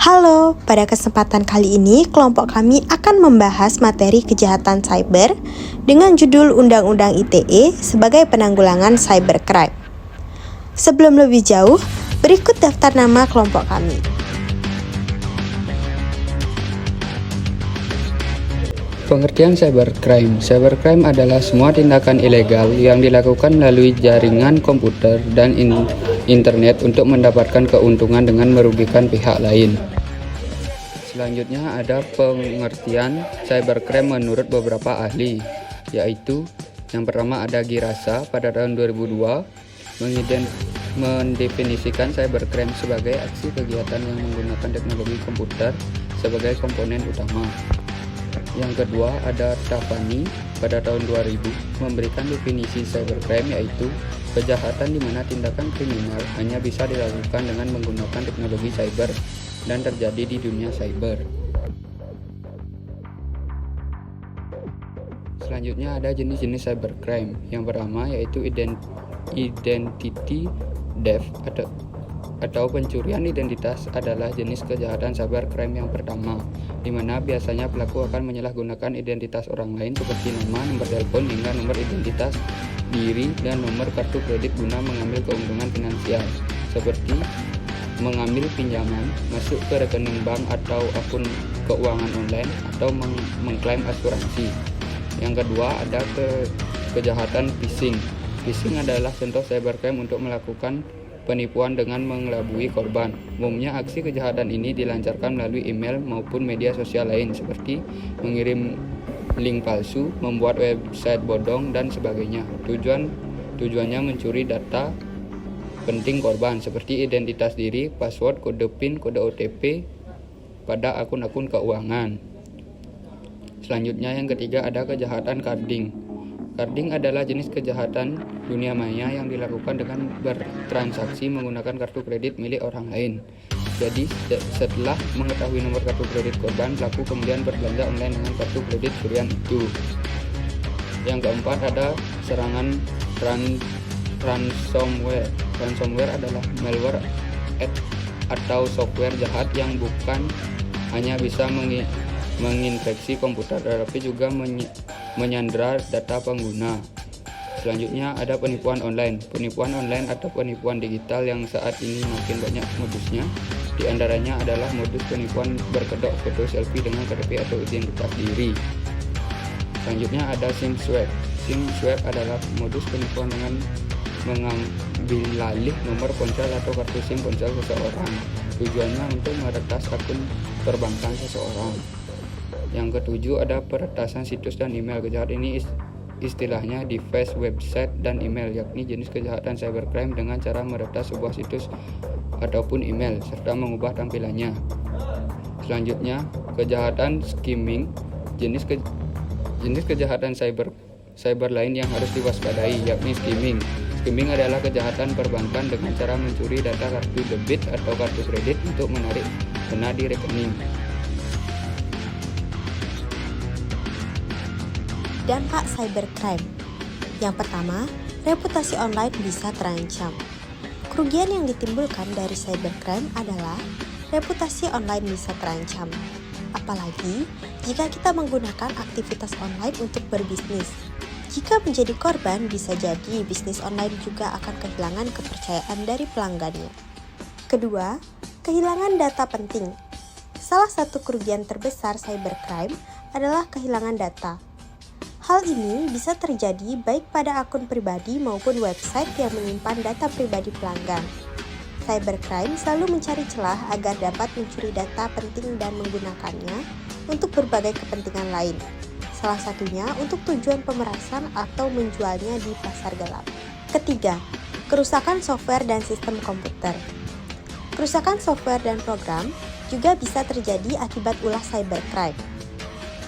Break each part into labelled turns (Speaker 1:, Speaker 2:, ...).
Speaker 1: Halo, pada kesempatan kali ini kelompok kami akan membahas materi kejahatan cyber dengan judul Undang-Undang ITE sebagai penanggulangan cybercrime. Sebelum lebih jauh, berikut daftar nama kelompok kami.
Speaker 2: Pengertian cybercrime. Cybercrime adalah semua tindakan ilegal yang dilakukan melalui jaringan komputer dan internet untuk mendapatkan keuntungan dengan merugikan pihak lain. Selanjutnya ada pengertian cybercrime menurut beberapa ahli, yaitu yang pertama ada Girasa pada tahun 2002 mendefinisikan cybercrime sebagai aksi kegiatan yang menggunakan teknologi komputer sebagai komponen utama. Yang kedua ada Tafani pada tahun 2000 memberikan definisi cybercrime yaitu kejahatan di mana tindakan kriminal hanya bisa dilakukan dengan menggunakan teknologi cyber dan terjadi di dunia cyber. Selanjutnya ada jenis-jenis cybercrime. Yang pertama yaitu identity theft atau pencurian identitas adalah jenis kejahatan cybercrime yang pertama, di mana biasanya pelaku akan menyalahgunakan identitas orang lain seperti nama, nomor telepon, hingga nomor identitas diri dan nomor kartu kredit guna mengambil keuntungan finansial, seperti mengambil pinjaman, masuk ke rekening bank atau akun keuangan online, atau mengklaim asuransi. Yang kedua ada kejahatan phishing. Phishing adalah contoh cybercrime untuk melakukan penipuan dengan mengelabui korban. Umumnya aksi kejahatan ini dilancarkan melalui email maupun media sosial lain seperti mengirim link palsu, membuat website bodong, dan sebagainya. Tujuannya mencuri data penting korban seperti identitas diri, password, kode PIN, kode OTP pada akun-akun keuangan. Selanjutnya yang ketiga ada kejahatan carding. Carding adalah jenis kejahatan dunia maya yang dilakukan dengan bertransaksi menggunakan kartu kredit milik orang lain. Jadi setelah mengetahui nomor kartu kredit korban, pelaku kemudian berbelanja online dengan kartu kredit curian itu. Yang keempat ada serangan ransomware. Ransomware adalah malware atau software jahat yang bukan hanya bisa menginfeksi komputer tetapi juga menyandera data pengguna. Selanjutnya ada penipuan online. Penipuan online atau penipuan digital yang saat ini makin banyak modusnya. Di antaranya adalah modus penipuan berkedok foto selfie dengan KTP atau identitas diri. Selanjutnya ada SIM swap. SIM swap adalah modus penipuan dengan mengambil alih nomor ponsel atau kartu SIM ponsel seseorang. Tujuannya untuk meretas akun perbankan seseorang. Yang ketujuh ada peretasan situs dan email. Kejahatan ini istilahnya device, website, dan email, yakni jenis kejahatan cybercrime dengan cara meretas sebuah situs ataupun email serta mengubah tampilannya. Selanjutnya kejahatan skimming. Jenis kejahatan cyber lain yang harus diwaspadai yakni skimming. Skimming adalah kejahatan perbankan dengan cara mencuri data kartu debit atau kartu kredit untuk menarik dana di rekening.
Speaker 1: Dampak cybercrime. Yang pertama, reputasi online bisa terancam. Kerugian yang ditimbulkan dari cybercrime adalah reputasi online bisa terancam. Apalagi jika kita menggunakan aktivitas online untuk berbisnis. Jika menjadi korban, bisa jadi bisnis online juga akan kehilangan kepercayaan dari pelanggannya. Kedua, kehilangan data penting. Salah satu kerugian terbesar cybercrime adalah kehilangan data. Hal ini bisa terjadi baik pada akun pribadi maupun website yang menyimpan data pribadi pelanggan. Cybercrime selalu mencari celah agar dapat mencuri data penting dan menggunakannya untuk berbagai kepentingan lain. Salah satunya untuk tujuan pemerasan atau menjualnya di pasar gelap. Ketiga, kerusakan software dan sistem komputer. Kerusakan software dan program juga bisa terjadi akibat ulah cybercrime.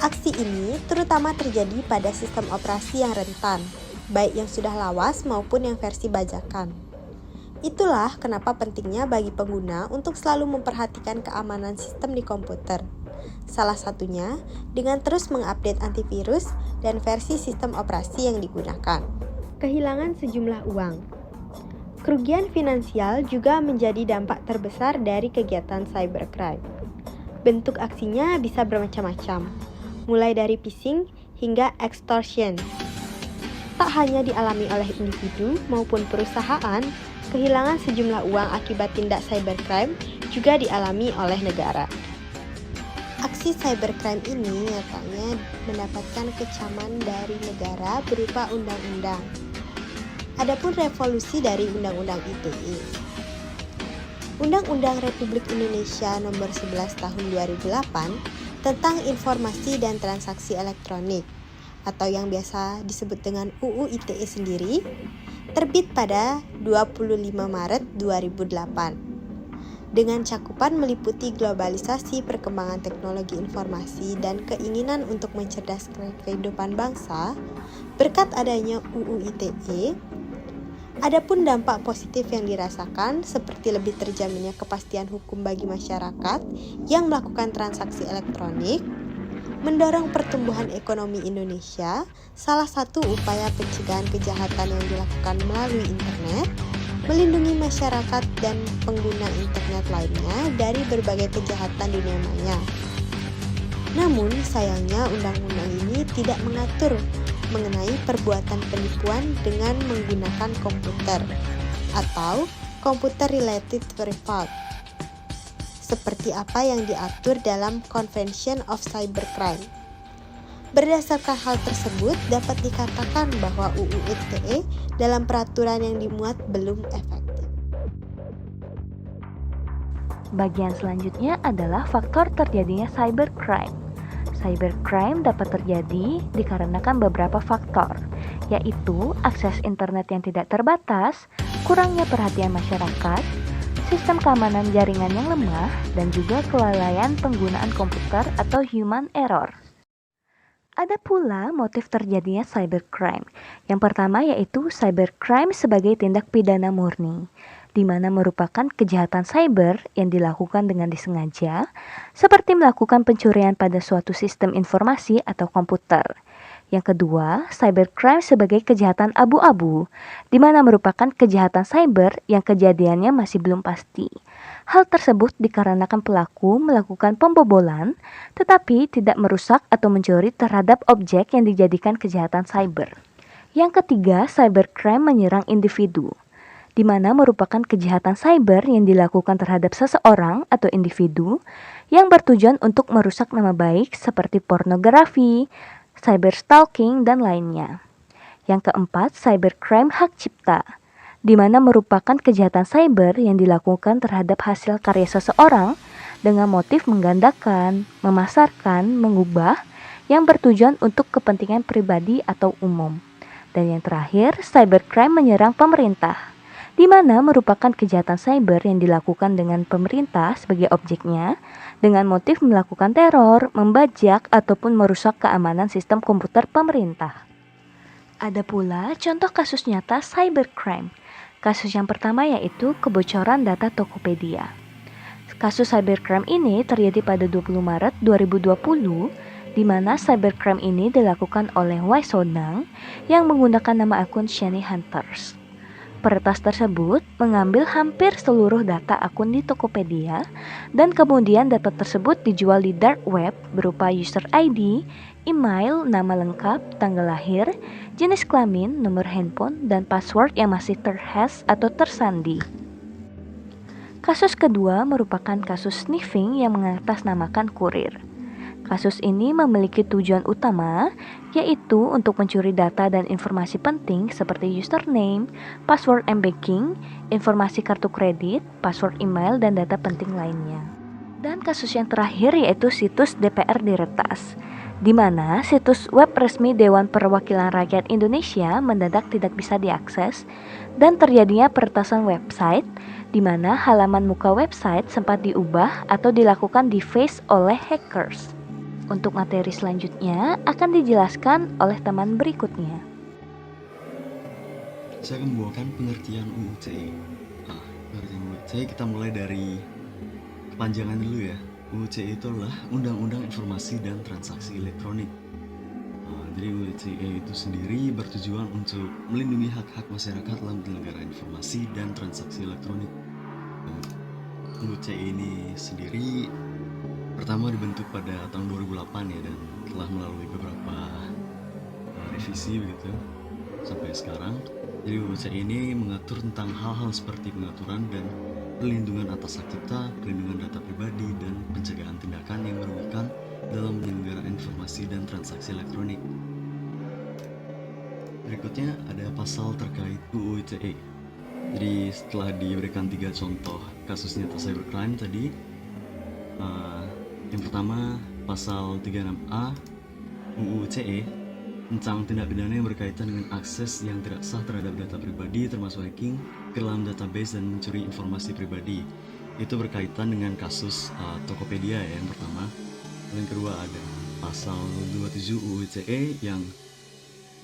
Speaker 1: Aksi ini terutama terjadi pada sistem operasi yang rentan, baik yang sudah lawas maupun yang versi bajakan. Itulah kenapa pentingnya bagi pengguna untuk selalu memperhatikan keamanan sistem di komputer. Salah satunya dengan terus mengupdate antivirus dan versi sistem operasi yang digunakan. Kehilangan sejumlah uang. Kerugian finansial juga menjadi dampak terbesar dari kegiatan cybercrime. Bentuk aksinya bisa bermacam-macam, mulai dari phishing hingga extortion. Tak hanya dialami oleh individu maupun perusahaan, kehilangan sejumlah uang akibat tindak cybercrime juga dialami oleh negara. Aksi cybercrime ini nyatanya mendapatkan kecaman dari negara berupa undang-undang. Adapun revolusi dari Undang-Undang ITE. Undang-Undang Republik Indonesia Nomor 11 Tahun 2008 tentang Informasi dan Transaksi Elektronik atau yang biasa disebut dengan UU ITE sendiri terbit pada 25 Maret 2008. Dengan cakupan meliputi globalisasi, perkembangan teknologi informasi, dan keinginan untuk mencerdaskan kehidupan bangsa, berkat adanya UU ITE, adapun dampak positif yang dirasakan seperti lebih terjaminnya kepastian hukum bagi masyarakat yang melakukan transaksi elektronik, mendorong pertumbuhan ekonomi Indonesia, salah satu upaya pencegahan kejahatan yang dilakukan melalui internet, melindungi masyarakat dan pengguna internet lainnya dari berbagai kejahatan dunia maya. Namun, sayangnya undang-undang ini tidak mengatur mengenai perbuatan penipuan dengan menggunakan komputer atau computer related fraud seperti apa yang diatur dalam Convention of Cybercrime. Berdasarkan hal tersebut, dapat dikatakan bahwa UU ITE dalam peraturan yang dimuat belum efektif.
Speaker 3: Bagian selanjutnya adalah faktor terjadinya cybercrime. Cybercrime dapat terjadi dikarenakan beberapa faktor, yaitu akses internet yang tidak terbatas, kurangnya perhatian masyarakat, sistem keamanan jaringan yang lemah, dan juga kelalaian penggunaan komputer atau human error. Ada pula motif terjadinya cybercrime. Yang pertama yaitu cybercrime sebagai tindak pidana murni, di mana merupakan kejahatan cyber yang dilakukan dengan disengaja, seperti melakukan pencurian pada suatu sistem informasi atau komputer. Yang kedua, cybercrime sebagai kejahatan abu-abu, di mana merupakan kejahatan cyber yang kejadiannya masih belum pasti. Hal tersebut dikarenakan pelaku melakukan pembobolan, tetapi tidak merusak atau mencuri terhadap objek yang dijadikan kejahatan cyber. Yang ketiga, cybercrime menyerang individu, di mana merupakan kejahatan cyber yang dilakukan terhadap seseorang atau individu yang bertujuan untuk merusak nama baik seperti pornografi, cyberstalking, dan lainnya. Yang keempat, cybercrime hak cipta, di mana merupakan kejahatan cyber yang dilakukan terhadap hasil karya seseorang dengan motif menggandakan, memasarkan, mengubah yang bertujuan untuk kepentingan pribadi atau umum. Dan yang terakhir, cybercrime menyerang pemerintah, di mana merupakan kejahatan cyber yang dilakukan dengan pemerintah sebagai objeknya dengan motif melakukan teror, membajak, ataupun merusak keamanan sistem komputer pemerintah. Ada pula contoh kasus nyata cybercrime. Kasus yang pertama yaitu kebocoran data Tokopedia. Kasus cybercrime ini terjadi pada 20 Maret 2020, di mana cybercrime ini dilakukan oleh Wai Sodang yang menggunakan nama akun Shiny Hunters. Peretas tersebut mengambil hampir seluruh data akun di Tokopedia dan kemudian data tersebut dijual di dark web berupa user ID, email, nama lengkap, tanggal lahir, jenis kelamin, nomor handphone, dan password yang masih terhash atau tersandi. Kasus kedua merupakan kasus sniffing yang mengatasnamakan kurir. Kasus ini memiliki tujuan utama, yaitu untuk mencuri data dan informasi penting seperti username, password and banking, informasi kartu kredit, password email, dan data penting lainnya. Dan kasus yang terakhir yaitu situs DPR diretas, di mana situs web resmi Dewan Perwakilan Rakyat Indonesia mendadak tidak bisa diakses dan terjadinya peretasan website, di mana halaman muka website sempat diubah atau dilakukan deface oleh hackers. Untuk materi selanjutnya akan dijelaskan oleh teman berikutnya.
Speaker 4: Saya akan membawakan pengertian UU ITE. Pengertian UU ITE kita mulai dari kepanjangan dulu ya. UU ITE itu adalah Undang-Undang Informasi dan Transaksi Elektronik. Jadi UU ITE itu sendiri bertujuan untuk melindungi hak-hak masyarakat dalam penyelenggaraan informasi dan transaksi elektronik. UU ITE ini sendiri pertama dibentuk pada tahun 2008 ya, dan telah melalui beberapa revisi begitu sampai sekarang. Jadi UU ITE ini mengatur tentang hal-hal seperti pengaturan dan perlindungan atas hak cipta, perlindungan data pribadi, dan pencegahan tindakan yang merugikan dalam penyelenggaraan informasi dan transaksi elektronik. Berikutnya ada pasal terkait UU ITE. Jadi setelah diberikan 3 contoh kasus nyata cybercrime tadi, yang pertama pasal 36A UU ITE tentang tindak pidana yang berkaitan dengan akses yang tidak sah terhadap data pribadi termasuk hacking ke dalam database dan mencuri informasi pribadi. Itu berkaitan dengan kasus Tokopedia ya, yang pertama. Yang kedua ada pasal 27 UU ITE yang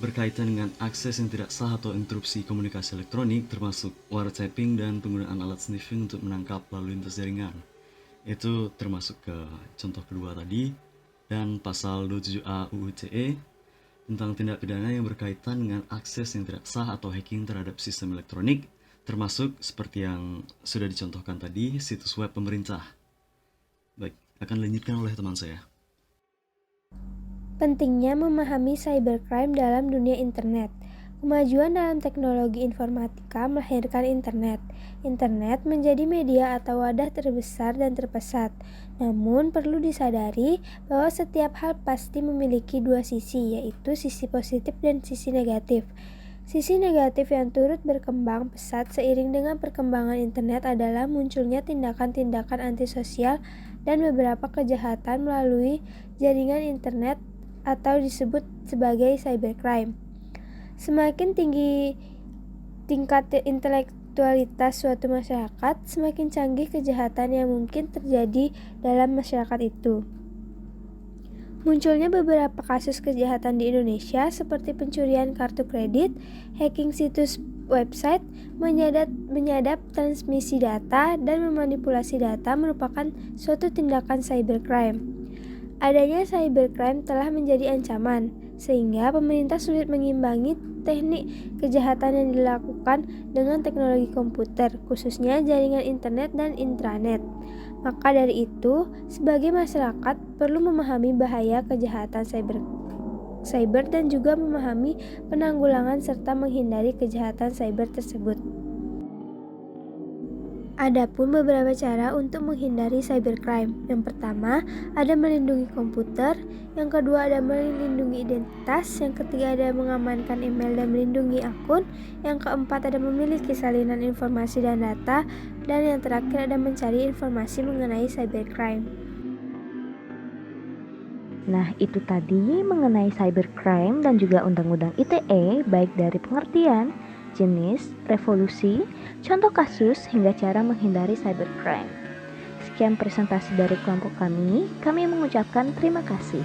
Speaker 4: berkaitan dengan akses yang tidak sah atau interupsi komunikasi elektronik termasuk wiretapping dan penggunaan alat sniffing untuk menangkap lalu lintas jaringan. Itu termasuk ke contoh kedua tadi. Dan pasal 27A UU ITE tentang tindak pidana yang berkaitan dengan akses yang tidak sah atau hacking terhadap sistem elektronik termasuk seperti yang sudah dicontohkan tadi, situs web pemerintah. Baik, akan dilanjutkan oleh teman saya.
Speaker 5: Pentingnya memahami cybercrime dalam dunia internet. Kemajuan dalam teknologi informatika melahirkan internet. Internet menjadi media atau wadah terbesar dan terpesat. Namun perlu disadari bahwa setiap hal pasti memiliki dua sisi, yaitu sisi positif dan sisi negatif. Sisi negatif yang turut berkembang pesat seiring dengan perkembangan internet adalah munculnya tindakan-tindakan antisosial dan beberapa kejahatan melalui jaringan internet atau disebut sebagai cybercrime. Semakin tinggi tingkat intelektualitas suatu masyarakat, semakin canggih kejahatan yang mungkin terjadi dalam masyarakat itu. Munculnya beberapa kasus kejahatan di Indonesia seperti pencurian kartu kredit, hacking situs website, menyadap transmisi data, dan memanipulasi data merupakan suatu tindakan cybercrime. Adanya cybercrime telah menjadi ancaman, sehingga pemerintah sulit mengimbangi teknik kejahatan yang dilakukan dengan teknologi komputer, khususnya jaringan internet dan intranet. Maka dari itu, sebagai masyarakat perlu memahami bahaya kejahatan cyber dan juga memahami penanggulangan serta menghindari kejahatan cyber tersebut. Adapun beberapa cara untuk menghindari cybercrime. Yang pertama, ada melindungi komputer. Yang kedua, ada melindungi identitas. Yang ketiga, ada mengamankan email dan melindungi akun. Yang keempat, ada memiliki salinan informasi dan data. Dan yang terakhir, ada mencari informasi mengenai cybercrime.
Speaker 3: Nah, itu tadi mengenai cybercrime dan juga Undang-Undang ITE, baik dari pengertian, jenis, revolusi, contoh kasus, hingga cara menghindari cybercrime. Sekian presentasi dari kelompok kami mengucapkan terima kasih.